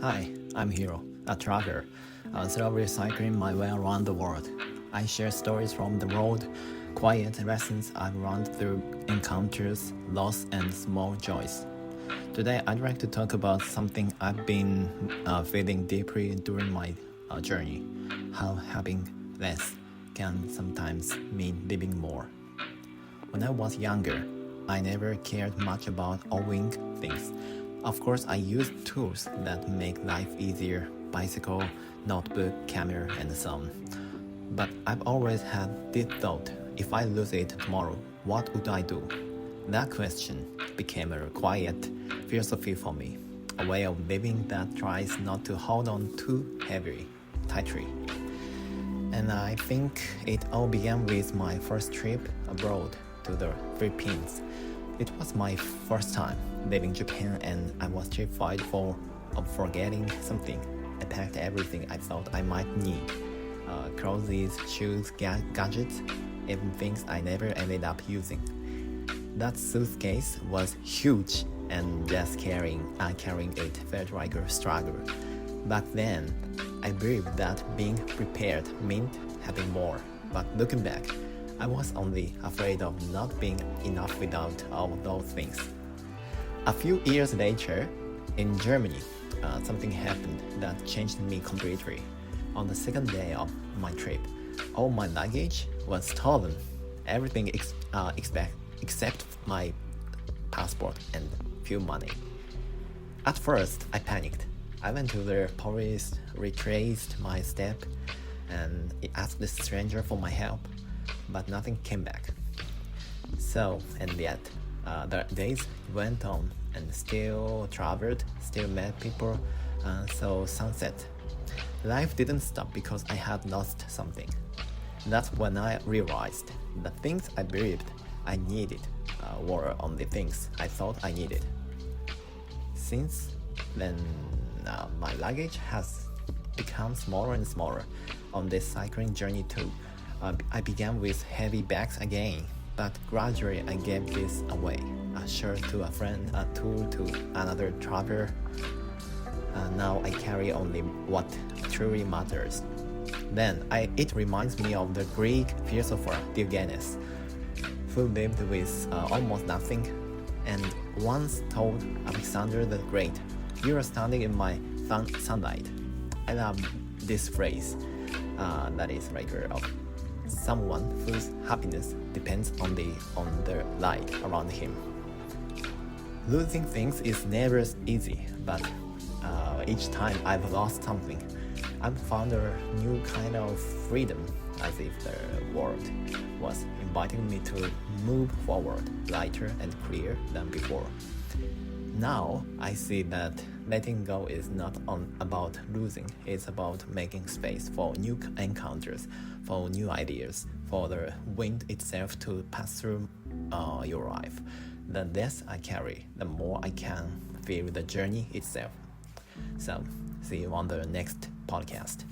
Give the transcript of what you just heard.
Hi, I'm Hero, a traveler, slowly cycling my way around the world. I share stories from the road, quiet lessons I've learned through encounters, loss, and small joys. Today, I'd like to talk about something I've been feeling deeply during my journey: how having less can sometimes mean living more. When I was younger, I never cared much about owning things. Of course, I used tools that make life easier: bicycle, notebook, camera, and so on. But I've always had this thought: if I lose it tomorrow, what would I do? That question became a quiet philosophy for me, a way of living that tries not to hold on too tightly. And I think it all began with my first trip abroad to the Philippines. It was my first time leaving Japan, and I was terrified of forgetting something. I packed everything I thought I might need: clothes, shoes, gadgets, even things I never ended up using. That suitcase was huge, and just carrying it felt like a struggle. Back then, I believed that being prepared meant having more, but looking back, I was only afraid of not being enough without all those things. A few years later, in Germany, something happened that changed me completely. On the second day of my trip, all my luggage was stolen. Everything except my passport and few money. At first, I panicked. I went to the police, retraced my step, and asked the stranger for my help, but nothing came back. And yet, the days went on, and still traveled, still met people, saw sunset. Life didn't stop because I had lost something. That's when I realized the things I believed I needed were only things I thought I needed. Since then, my luggage has become smaller and smaller on this cycling journey too. I began with heavy bags again, but gradually I gave this away: a shirt to a friend, a tool to another traveler. Now I carry only what truly matters. It reminds me of the Greek philosopher Diogenes, who lived with almost nothing, and once told Alexander the Great, "You are standing in my sunlight." I love this phrase. That is like of someone whose happiness depends on the light around him. Losing things is never easy, but each time I've lost something, I've found a new kind of freedom, as if the world was inviting me to move forward, lighter and clearer than before. Now I see that letting go is not about losing, it's about making space for new encounters, for new ideas, for the wind itself to pass through your life. The less I carry, the more I can feel the journey itself. So, see you on the next podcast.